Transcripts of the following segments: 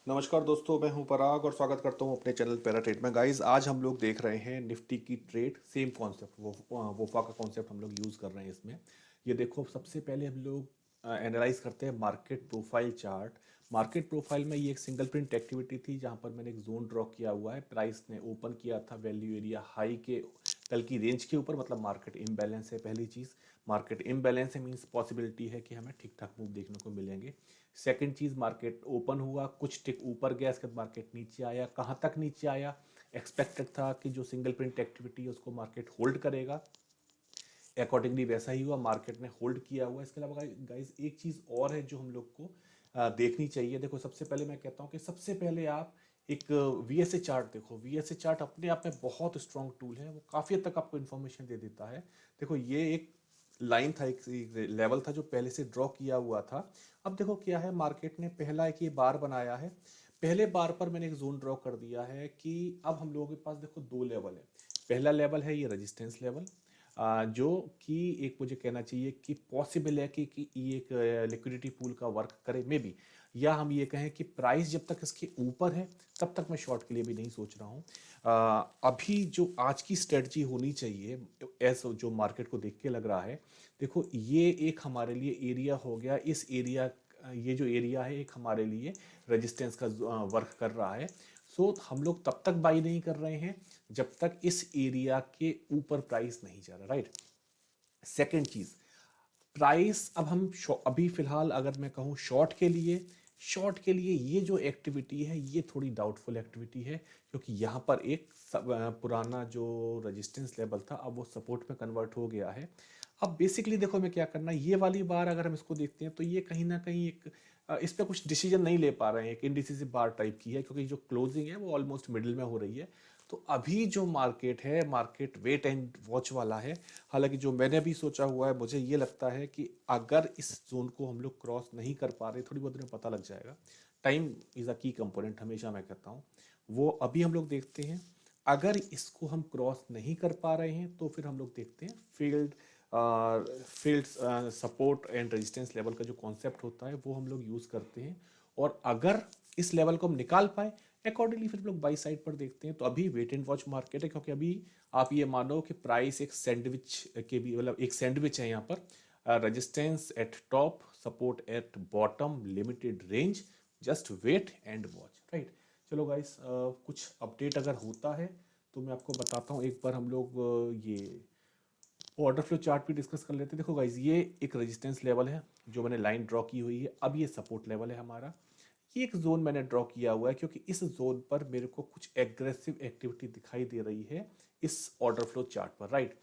नमस्कार दोस्तों, मैं हूं पराग और स्वागत करता हूं अपने चैनल पैरा ट्रेड में। गाइस, आज हम लोग देख रहे हैं निफ्टी की ट्रेड। सेम कॉन्सेप्ट, वो वोफा का कॉन्सेप्ट हम लोग यूज़ कर रहे हैं इसमें। ये देखो, सबसे पहले हम लोग एनालाइज करते हैं market profile chart. Market profile में ये एक सिंगल प्रिंट एक्टिविटी थी जहां पर मैंने एक जोन ड्रॉ किया हुआ है। प्राइस ने ओपन किया था वैल्यू एरिया हाई के कल की रेंज के ऊपर, मतलब मार्केट इम्बैलेंस है। पहली चीज़, मार्केट इम्बैलेंस है, मीन्स पॉसिबिलिटी है कि हमें ठीक ठाक मूव देखने को मिलेंगे। सेकंड चीज़, मार्केट ओपन हुआ, कुछ टिक ऊपर गया, इसके बाद मार्केट नीचे आया। कहाँ तक नीचे आया? एक्सपेक्टेड था कि जो सिंगल प्रिंट एक्टिविटी है उसको मार्केट होल्ड करेगा। अकॉर्डिंगली वैसा ही हुआ, मार्केट ने होल्ड किया हुआ। इसके अलावा गाइस एक चीज़ और है जो हम लोग को देखनी चाहिए। देखो, सबसे पहले मैं कहता हूँ कि सबसे पहले आप एक वीएसए चार्ट देखो। वीएसए चार्ट अपने आप में बहुत स्ट्रॉन्ग टूल है, वो काफ़ी हद तक आपको इन्फॉर्मेशन दे देता है। देखो, ये एक लाइन था, एक लेवल था जो पहले से ड्रॉ किया हुआ था। अब देखो क्या है, मार्केट ने पहला एक ये बार बनाया है। पहले बार पर मैंने एक जोन ड्रॉ कर दिया है कि अब हम लोगों के पास देखो दो लेवल है। पहला लेवल है ये रेजिस्टेंस लेवल, जो कि एक मुझे कहना चाहिए कि पॉसिबल है कि ये एक लिक्विडिटी पूल का वर्क करे मे बी। या हम ये कहें कि प्राइस जब तक इसके ऊपर है तब तक मैं शॉर्ट के लिए भी नहीं सोच रहा हूँ। अभी जो आज की स्ट्रेटजी होनी चाहिए, ऐसा जो मार्केट को देख के लग रहा है, देखो ये एक हमारे लिए एरिया हो गया। इस एरिया, ये जो एरिया है एक हमारे लिए रेजिस्टेंस का वर्क कर रहा है। सो हम लोग तब तक बाई नहीं कर रहे हैं जब तक इस एरिया के ऊपर प्राइस नहीं जा रहा, राइट। सेकेंड चीज, प्राइस अब हम अभी फिलहाल अगर मैं कहूँ शॉर्ट के लिए ये जो एक्टिविटी है ये थोड़ी डाउटफुल एक्टिविटी है, क्योंकि यहाँ पर एक पुराना जो रेजिस्टेंस लेवल था अब वो सपोर्ट में कन्वर्ट हो गया है। अब बेसिकली देखो मैं क्या करना है, ये वाली बार अगर हम इसको देखते हैं तो ये कहीं ना कहीं एक इस पे कुछ डिसीजन नहीं ले पा रहे हैं, एक इंडिसिसिव बार टाइप की है, क्योंकि जो क्लोजिंग है वो ऑलमोस्ट मिडिल में हो रही है। तो अभी जो मार्केट है, मार्केट वेट एंड वॉच वाला है। हालांकि जो मैंने भी सोचा हुआ है, मुझे ये लगता है कि अगर इस जोन को हम लोग क्रॉस नहीं कर पा रहे, थोड़ी बहुत देर में पता लग जाएगा। टाइम इज़ अ की कंपोनेंट, हमेशा मैं कहता हूँ। वो अभी हम लोग देखते हैं। अगर इसको हम क्रॉस नहीं कर पा रहे हैं तो फिर हम लोग देखते हैं field support and resistance level का जो कॉन्सेप्ट होता है वो हम लोग यूज़ करते हैं। और अगर इस लेवल को हम निकाल पाए, अकॉर्डिंगली फिर हम लोग बाई साइड पर देखते हैं। तो अभी वेट एंड वॉच मार्केट है, क्योंकि अभी आप ये मानो कि प्राइस एक सैंडविच के भी, मतलब एक सैंडविच है यहाँ पर। Resistance at top, support at bottom, limited range, just wait and watch, right. चलो गाइस, कुछ अपडेट अगर होता है तो मैं आपको बताता हूँ। एक बार हम लोग ये ऑर्डर फ्लो चार्ट भी डिस्कस कर लेते हैं। देखो गाइज, ये एक रेजिस्टेंस लेवल है जो मैंने लाइन ड्रॉ की हुई है। अब ये सपोर्ट लेवल है हमारा। ये एक जोन मैंने ड्रॉ किया हुआ है क्योंकि इस जोन पर मेरे को कुछ एग्रेसिव एक्टिविटी दिखाई दे रही है इस ऑर्डर फ्लो चार्ट पर, राइट।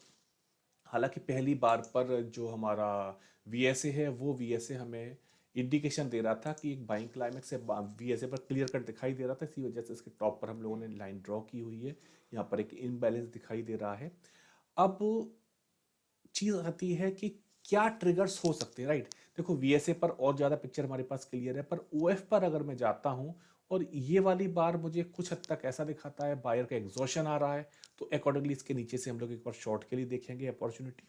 हालांकि पहली बार पर जो हमारा वीएसए है वो वीएसए हमें इंडिकेशन दे रहा था कि एक बाइंग क्लाइमेक्स है। वीएसए पर क्लियर कट दिखाई दे रहा था, इसी वजह से इसके टॉप पर हम लोगों ने लाइन ड्रॉ की हुई है। यहाँ पर एक इनबैलेंस दिखाई दे रहा है। अब चीज आती है कि क्या ट्रिगर्स हो सकते हैं, राइट। देखो, वीएसए पर और ज्यादा पिक्चर हमारे पास क्लियर है, पर ओएफ पर अगर मैं जाता हूं और ये वाली बार मुझे कुछ हद तक ऐसा दिखाता है बायर का एग्जॉशन आ रहा है, तो अकॉर्डिंगली इसके नीचे से हम लोग एक बार शॉर्ट के लिए देखेंगे अपॉर्चुनिटी,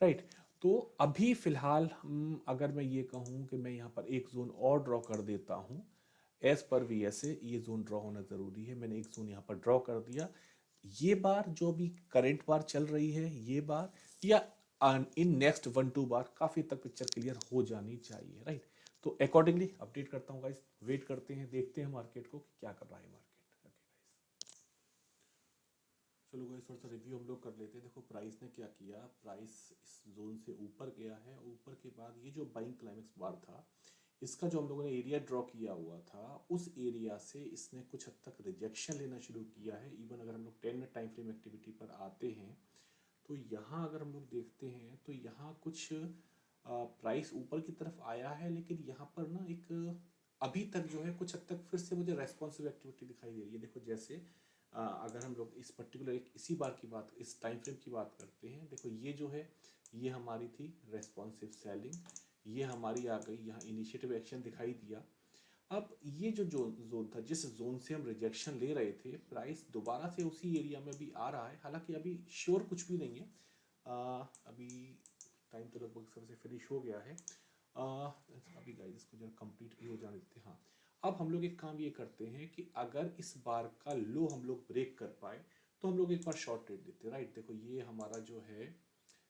राइट। तो अभी फिलहाल हम, अगर मैं ये कहूं कि मैं यहाँ पर एक जोन और ड्रॉ कर देता हूँ, एज पर वीएसए ये जोन ड्रॉ होना जरूरी है। मैंने एक जोन यहाँ पर ड्रॉ कर दिया। ये बार जो भी करंट बार चल रही है, ये बार या इन नेक्स्ट 1-2 बार काफी तक पिक्चर क्लियर हो जानी चाहिए, राइट। तो अकॉर्डिंगली अपडेट करता हूँ गाइस। वेट करते हैं, देखते हैं मार्केट को कि क्या कर रहा है मार्केट। ओके गाइस, चलो गाइस, थोड़ा सा रिव्यू हम लोग कर लेते हैं। देखो, प्राइस ने क्या किया, प्राइस इस जोन से ऊपर गया है। ऊपर के बाद ये जो बाइंग क्लाइमेक्स बार था, इसका जो हम लोगों ने एरिया ड्रॉ किया हुआ था, उस एरिया से इसने कुछ हद तक रिजेक्शन लेना शुरू किया है। इवन अगर हम लोग 10 मिनट टाइम फ्रेम एक्टिविटी पर आते हैं तो यहाँ अगर हम लोग देखते हैं तो यहाँ कुछ प्राइस ऊपर की तरफ आया है, लेकिन यहाँ पर ना एक अभी तक जो है कुछ हद तक फिर से मुझे रेस्पॉन्सिव एक्टिविटी दिखाई दे रही है। देखो, जैसे अगर हम लोग इस पर्टिकुलर एक इसी बार की बात, इस टाइम फ्रेम की बात करते हैं, देखो ये जो है ये हमारी थी रेस्पॉन्सिव सेलिंग। ये हमारी आ गई, यहाँ इनिशिएटिव एक्शन दिखाई दिया। अब ये जो जोन था, जिस जोन से हम रिजेक्शन ले रहे थे, प्राइस दोबारा से उसी एरिया में भी आ रहा है। हालांकि अभी श्योर कुछ भी नहीं है। अभी टाइम तो लगभग सबसे फिनिश हो गया है। अभी गाइस इसको जरा कंप्लीट भी हो जाने देते हैं। हाँ, अब हम लोग एक काम ये करते हैं कि अगर इस बार का लो हम लोग ब्रेक कर पाए तो हम लोग एक बार शॉर्ट ट्रेड देते हैं, राइट। देखो ये हमारा जो है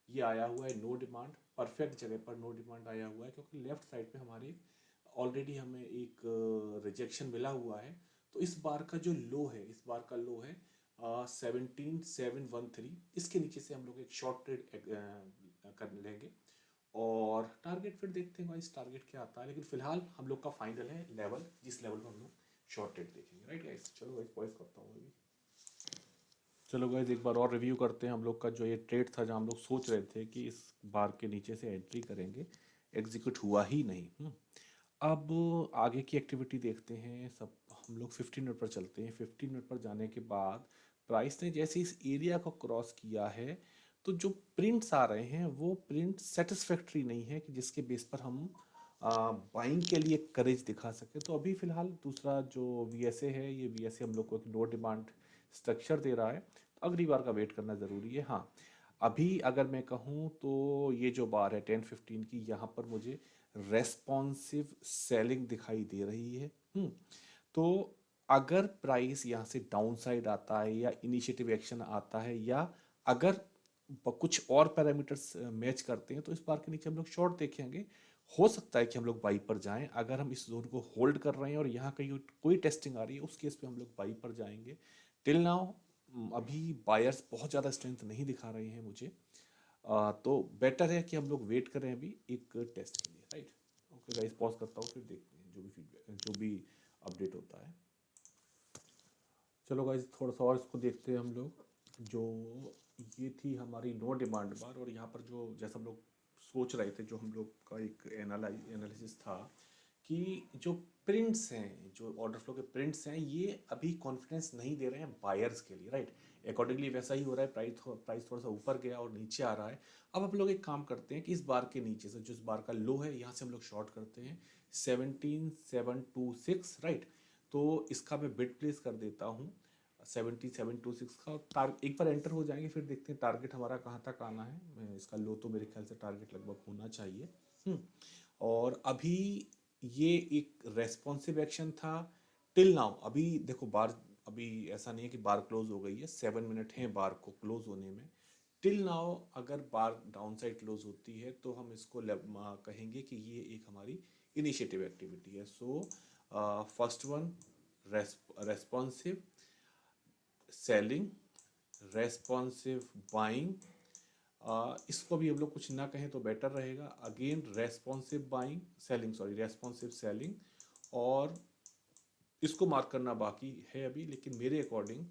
ये आया हुआ है नो डिमांड, परफेक्ट जगह पर नो डिमांड आया हुआ है, क्योंकि लेफ्ट साइड पे हमारे ऑलरेडी हमें एक रिजेक्शन मिला हुआ है। तो इस बार का जो लो है, इस बार का लो है 17,713, इसके नीचे से हम लोग एक शॉर्ट ट्रेड कर लेंगे और टारगेट फिर देखते हैं गाइस टारगेट क्या आता है। लेकिन फिलहाल हम लोग का फाइनल है लेवल, जिस लेवल पर हम लोग शॉर्ट ट्रेड देखेंगे, राइट गाइस। चलो गाइस पॉइज करता हूँ अभी। चलो गाइस एक बार और रिव्यू करते हैं हम लोग का जो ये ट्रेड था, जहाँ हम लोग सोच रहे थे कि इस बार के नीचे से एंट्री करेंगे, एग्जीक्यूट हुआ ही नहीं। अब आगे की एक्टिविटी देखते हैं। सब हम लोग 15 मिनट पर चलते हैं। 15 मिनट पर जाने के बाद प्राइस ने जैसे इस एरिया को क्रॉस किया है, तो जो प्रिंट्स आ रहे हैं वो प्रिंट सेटिस्फैक्ट्री नहीं है कि जिसके बेस पर हम बाइंग के लिए करेज दिखा सके। तो अभी फिलहाल दूसरा जो वीएसए है, ये वीएसए हम लोग को एक नो डिमांड स्ट्रक्चर दे रहा है, तो अगली बार का वेट करना ज़रूरी है। हाँ, अभी अगर मैं कहूँ तो ये जो बार है 10-15 की, यहाँ पर मुझे रेस्पॉन्सिव सेलिंग दिखाई दे रही है। तो अगर प्राइस यहाँ से डाउन साइड आता है या इनिशिएटिव एक्शन आता है, या अगर कुछ और पैरामीटर्स मैच करते हैं, तो इस बार के नीचे हम लोग शॉर्ट देखेंगे। हो सकता है कि हम लोग बाई पर जाएं। अगर हम इस जोन को होल्ड कर रहे हैं और यहाँ कहीं कोई टेस्टिंग आ रही है, उस केस पे हम लोग बाई पर जाएंगे। टिल नाउ अभी बायर्स बहुत ज़्यादा स्ट्रेंथ नहीं दिखा रहे हैं मुझे। तो बेटर है कि हम लोग वेट करें अभी एक टेस्ट के लिए, राइट। ओके गाइस पॉज करता हूँ, फिर देखते हैं जो भी फीडबैक, जो भी अपडेट होता है। चलो गाइस थोड़ा सा और इसको देखते हैं हम लोग। जो ये थी हमारी नो डिमांड बार, और यहाँ पर जो जैसा हम लोग सोच रहे थे, जो हम लोग का एक एनालिसिस था कि जो प्रिंट्स हैं, जो ऑर्डर फ्लो के प्रिंट्स हैं, ये अभी कॉन्फिडेंस नहीं दे रहे हैं बायर्स के लिए, राइट। अकॉर्डिंगली वैसा ही हो रहा है, प्राइस थोड़ा सा ऊपर गया और नीचे आ रहा है। अब हम लोग एक काम करते हैं कि इस बार के नीचे से, जो इस बार का लो है, यहाँ से हम लोग शॉर्ट करते हैं 17,726, राइट। तो इसका मैं बिड प्लेस कर देता हूँ 7726 का, और एक बार एंटर हो जाएंगे, फिर देखते हैं टारगेट हमारा कहाँ तक आना है। इसका लो तो मेरे ख्याल से टारगेट लगभग होना चाहिए। और अभी ये एक रेस्पॉन्सिव एक्शन था टिल नाउ। अभी देखो बार, अभी ऐसा नहीं है कि बार क्लोज हो गई है, 7 मिनट है बार को क्लोज होने में। टिल नाउ अगर बार डाउन साइड क्लोज होती है तो हम इसको कहेंगे कि ये एक हमारी इनिशिएटिव एक्टिविटी है। So first one responsive selling, responsive buying, इसको भी हम लोग कुछ ना कहें तो बेटर रहेगा। Again responsive buying, selling, sorry responsive selling, और इसको मार्क करना बाकी है अभी, लेकिन मेरे अकॉर्डिंग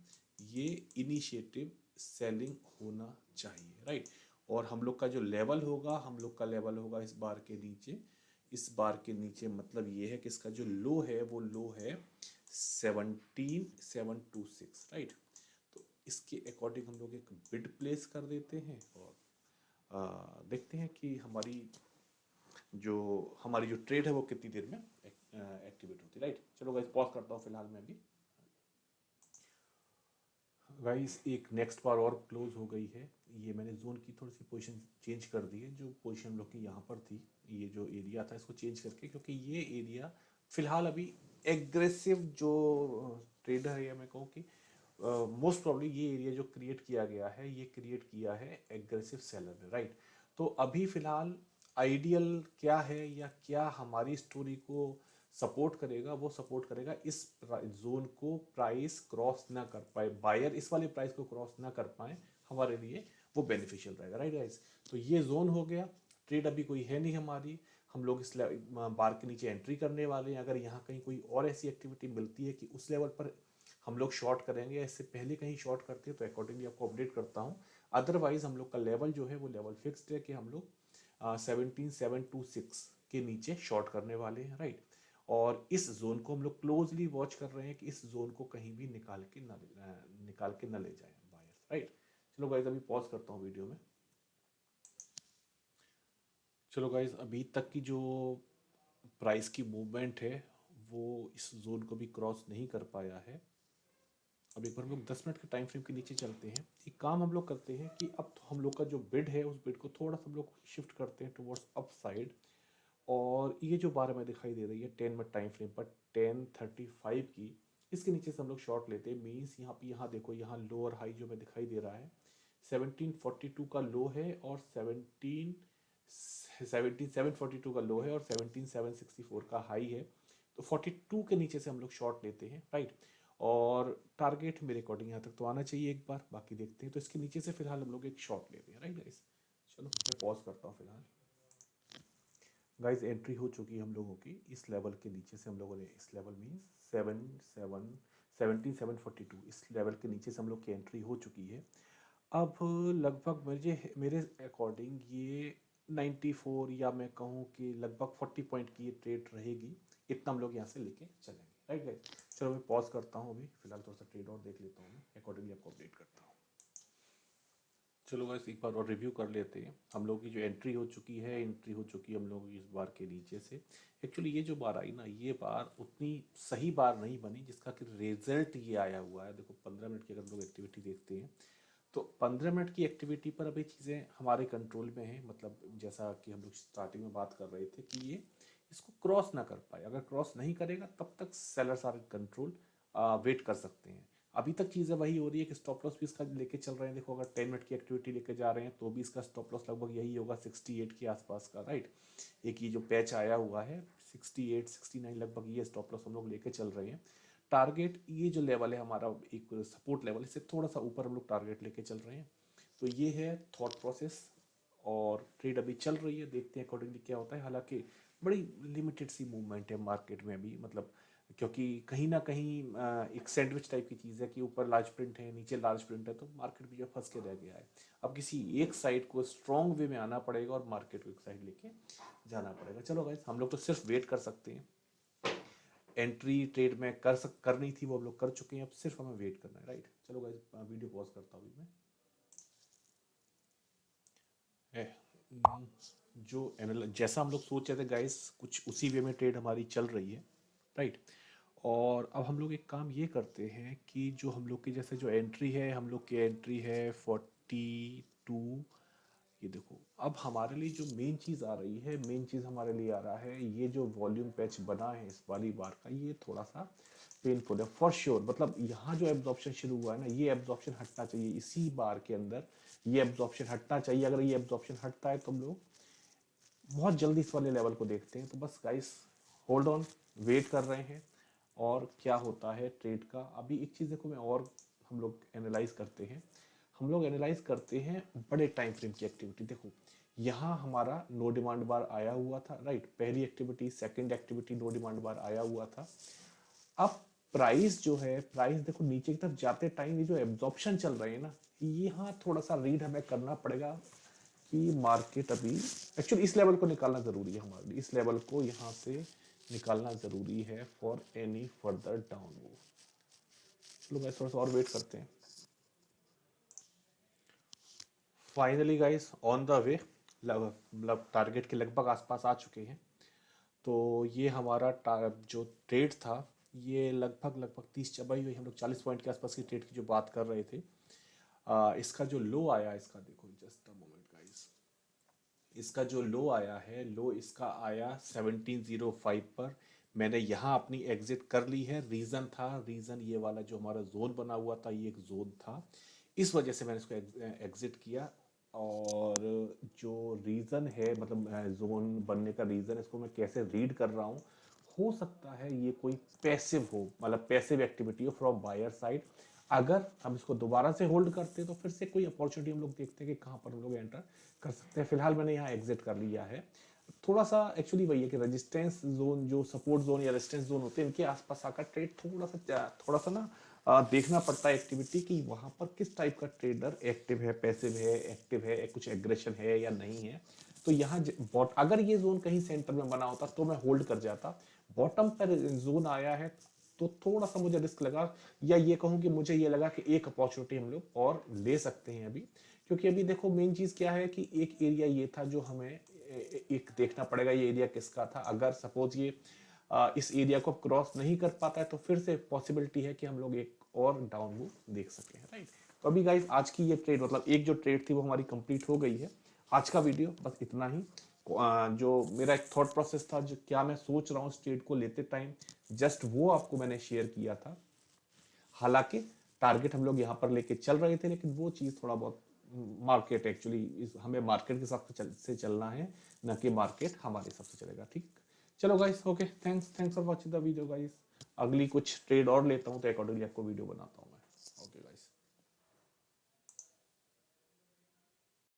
ये इनिशिएटिव सेलिंग होना चाहिए, राइट। और हम लोग का जो लेवल होगा, हम लोग का लेवल होगा इस बार के नीचे। इस बार के नीचे मतलब ये है कि इसका जो लो है वो लो है 17,726, राइट। तो इसके अकॉर्डिंग हम लोग एक बिड प्लेस कर देते हैं और देखते हैं कि हमारी जो ट्रेड है वो कितनी देर में एक्टिवेट होती है, राइट। चलो गाइस पॉज करता हूँ फिलहाल मैं अभी। गाइस एक नेक्स्ट बार और क्लोज हो गई है। ये मैंने जोन की थोड़ी सी पोजीशन चेंज कर दी है। जो पोजीशन हम लोग की यहाँ पर थी, ये जो एरिया था इसको चेंज करके, क्योंकि ये एरिया फिलहाल अभी एग्रेसिव जो ट्रेडर है, या मैं कहूँ कि मोस्ट प्रॉब्ली ये एरिया जो क्रिएट किया गया है, ये क्रिएट किया है एग्रेसिव सेलर ने, राइट। तो अभी फिलहाल आइडियल क्या है, या क्या हमारी स्टोरी को सपोर्ट करेगा, वो सपोर्ट करेगा इस जोन को प्राइस क्रॉस ना कर पाए, बायर इस वाले प्राइस को क्रॉस ना कर पाए, हमारे लिए वो बेनिफिशियल रहेगा, राइट गाइस। तो ये जोन हो गया। ट्रेड अभी कोई है नहीं हमारी, हम लोग इस बार के नीचे एंट्री करने वाले हैं। अगर यहाँ कहीं कोई और ऐसी एक्टिविटी मिलती है कि उस लेवल पर हम लोग शॉर्ट करेंगे, इससे पहले कहीं शॉर्ट करते हैं, तो अकॉर्डिंगली आपको अपडेट करता हूँ। अदरवाइज हम लोग का लेवल जो है वो लेवल फिक्स्ड है कि हम लोग 17,726 के नीचे शॉर्ट करने वाले हैं, राइट। और इस जोन को हम लोग क्लोजली वॉच कर रहे हैं कि इस जोन को कहीं भी निकाल के ना ले जाए बायर्स, राइट। चलो गाइज अभी पॉज करता हूँ वीडियो में। चलो गाइज अभी तक की जो प्राइस की मूवमेंट है वो इस जोन को भी क्रॉस नहीं कर पाया है। अब एक बार हम लोग 10 मिनट के टाइम फ्रेम के नीचे चलते हैं। एक काम हम लोग करते हैं कि अब तो हम लोग का जो बिड है, उस बिड को थोड़ा सा हम लोग शिफ्ट करते हैं टुवर्ड्स अप साइड। और ये जो बार में दिखाई दे रही है 10 मिनट टाइम फ्रेम पर 10:35 की, इसके नीचे से हम लोग शॉर्ट लेते हैं। मीन्स यहाँ पे, यहाँ देखो, यहाँ लो और हाई जो हमें दिखाई दे रहा है 1742 का लो है और 742 का लो है और 17764 का हाई है। तो 42 के नीचे से हम लोग शॉर्ट लेते हैं, राइट। और टारगेट मेरे अकॉर्डिंग यहाँ तक तो आना चाहिए एक बार, बाकी देखते हैं। तो इसके नीचे से फिलहाल हम लोग एक शॉर्ट लेते हैं, राइट गाइस। चलो मैं पॉज करता हूँ फिलहाल। गाइस एंट्री हो चुकी है हम लोगों की इस लेवल के नीचे से। हम लोगों ने इस लेवल मीन्स 17,742, इस लेवल के नीचे से हम लोग की एंट्री हो चुकी है। अब लगभग मुझे, मेरे अकॉर्डिंग ये 94 या मैं कहूँ कि लगभग 40 पॉइंट की ये ट्रेड रहेगी। इतना हम लोग यहाँ से लेके चलेंगे, राइट गाइस। चलो मैं पॉज करता हूँ अभी फिलहाल, थोड़ा सा ट्रेड और देख लेता हूँ, मैं अकॉर्डिंगली आपको अपडेट करता हूँ। चलो गाइस एक बार और रिव्यू कर लेते हैं। हम लोग की जो एंट्री हो चुकी है, एंट्री हो चुकी है हम लोग इस बार के नीचे से। एक्चुअली ये जो बार आई ना, ये बार उतनी सही बार नहीं बनी जिसका कि रिजल्ट ये आया हुआ है। देखो 15 मिनट की अगर हम लोग एक्टिविटी देखते हैं तो 15 मिनट की एक्टिविटी पर अभी चीज़ें हमारे कंट्रोल में हैं। मतलब जैसा कि हम लोग स्टार्टिंग में बात कर रहे थे कि ये इसको क्रॉस ना कर पाए। अगर क्रॉस नहीं करेगा तब तक सेलर्स आर कंट्रोल, वेट कर सकते हैं। अभी तक चीज़ें वही हो रही है कि स्टॉप लॉस भी इसका लेके चल रहे हैं। देखो अगर 10 मिनट की एक्टिविटी लेके जा रहे हैं तो भी इसका स्टॉप लॉस लगभग यही होगा 68 के आसपास का, राइट। एक ये जो पैच आया हुआ है 68 69 लगभग, ये स्टॉप लॉस हम लोग लेके चल रहे हैं। टारगेट ये जो लेवल है हमारा, एक सपोर्ट लेवल, इससे थोड़ा सा ऊपर हम लोग टारगेट लेके चल रहे हैं। तो ये है थॉट प्रोसेस और ट्रेड अभी चल रही है, देखते हैं अकॉर्डिंगली क्या होता है। हालांकि बड़ी लिमिटेड सी मूवमेंट है मार्केट में अभी, मतलब क्योंकि कहीं ना कहीं एक सैंडविच टाइप की चीज़ है कि ऊपर लार्ज प्रिंट है नीचे लार्ज प्रिंट है, तो मार्केट भी जो फंस के रह गया है। अब किसी एक साइड को स्ट्रॉन्ग वे में आना पड़ेगा और मार्केट को एक साइड लेके जाना पड़ेगा। चलो गाइस हम लोग तो सिर्फ वेट कर सकते हैं। एंट्री ट्रेड में करनी थी वो हम लोग कर चुके हैं, अब सिर्फ हमें वेट करना है, राइट। चलो गाइस वीडियो पॉज करता हूँ अभी मैं। जो जैसा हम लोग सोच रहे थे गाइस, कुछ उसी वे में ट्रेड हमारी चल रही है, राइट। और अब हम लोग एक काम ये करते हैं कि जो हम लोग की जैसे जो एंट्री है, हम लोग की एंट्री है 42। ये देखो अब हमारे लिए जो मेन चीज़ आ रही है, मेन चीज़ हमारे लिए आ रहा है ये जो वॉल्यूम पैच बना है इस वाली बार का, ये थोड़ा सा पेनफुल है फॉर श्योर। मतलब यहाँ जो एब्जॉर्प्शन शुरू हुआ है ना, ये एब्जॉर्प्शन हटना चाहिए इसी बार के अंदर, ये एब्जॉर्प्शन हटना चाहिए। अगर ये एब्जॉर्प्शन हटता है तो हम लोग बहुत जल्दी इस वाले लेवल को देखते हैं। तो बस गाइस होल्ड ऑन, वेट कर रहे हैं और क्या होता है ट्रेड का। अभी एक चीज़ देखो मैं और, हम लोग एनालाइज करते हैं, हम लोग एनालाइज करते हैं बड़े टाइम फ्रेम की एक्टिविटी। देखो यहाँ हमारा नो डिमांड बार आया हुआ था, राइट। पहली activity, second activity no demand बार आया हुआ था। अब प्राइस जो है, प्राइस देखो नीचे की तरफ जाते टाइम ये जो एब्जॉर्प्शन चल रहे हैं ना, यहाँ थोड़ा सा रीड हमें करना पड़ेगा कि मार्केट अभी एक्चुअली इस लेवल को निकालना ज़रूरी है हमारे लिए। इस लेवल को यहाँ से निकालना ज़रूरी है for any further down move. चलो गाइस थोड़ा सा और वेट करते हैं। Finally guys on the way, मतलब टारगेट के लगभग आसपास आ चुके हैं। तो ये हमारा जो ट्रेड था ये लगभग लगभग 30 चबाई हुई, हम लोग 40 पॉइंट के आसपास की ट्रेड की जो बात कर रहे थे। इसका जो लो आया, इसका देखो जस्ट अ मोमेंट गाइस, इसका जो लो आया है, लो इसका आया 1705 पर। मैंने यहाँ अपनी एग्जिट कर ली है। रीज़न था, रीज़न ये वाला जो हमारा जोन बना हुआ था, ये एक जोन था, इस वजह से मैंने इसको एग्जिट किया। और जो रीज़न है, मतलब जोन बनने का रीज़न, इसको मैं कैसे रीड कर रहा हूँ, हो सकता है ये कोई पैसिव हो, मतलब पैसिव एक्टिविटी हो फ्रॉम बायर साइड। अगर हम इसको दोबारा से होल्ड करते हैं तो फिर से कोई अपॉर्चुनिटी हम लोग देखते हैं कि कहाँ पर हम लोग एंटर कर सकते हैं। फिलहाल मैंने यहाँ एग्जिट कर लिया है। थोड़ा सा एक्चुअली वही है कि रेजिस्टेंस जोन, जो सपोर्ट जोन या रेजिस्टेंस जोन होते हैं, इनके आसपास आकर ट्रेड थोड़ा सा ना देखना पड़ता है एक्टिविटी कि वहाँ पर किस टाइप का ट्रेडर एक्टिव है, पैसिव है, एक्टिव है, कुछ एग्रेशन है या नहीं है। तो यहाँ अगर ये जोन कहीं सेंटर में बना होता तो मैं होल्ड कर जाता। बॉटम पर जोन आया है तो थोड़ा सा मुझे रिस्क लगा, या ये कहूँ कि मुझे ये लगा कि एक अपॉर्चुनिटी हम लोग और ले सकते हैं अभी। क्योंकि अभी देखो मेन चीज़ क्या है कि एक एरिया ये था जो हमें एक देखना पड़ेगा, ये एरिया किसका था। अगर सपोज ये इस एरिया को क्रॉस नहीं कर पाता है तो फिर से पॉसिबिलिटी है कि हम लोग एक और डाउन मूव देख सकें, राइट। तो अभी गाइस आज की ये ट्रेड, मतलब एक जो ट्रेड थी वो हमारी कंप्लीट हो गई है। आज का वीडियो बस इतना ही। जो मेरा एक थॉट प्रोसेस था, जो क्या मैं सोच रहा हूँ इस ट्रेड को लेते टाइम, जस्ट वो आपको मैंने शेयर किया था। हालांकि टारगेट हम लोग यहाँ पर लेके चल रहे थे, लेकिन वो चीज़ थोड़ा बहुत मार्केट एक्चुअली हमें मार्केट के हिसाब से चलना है, ना कि मार्केट हमारे हिसाब से चलेगा। ठीक, चलो guys, okay, thanks for watching the video guys. अगली कुछ ट्रेड और लेता हूँ तो अकॉर्डिंगली आपको वीडियो बनाता हूँ मैं।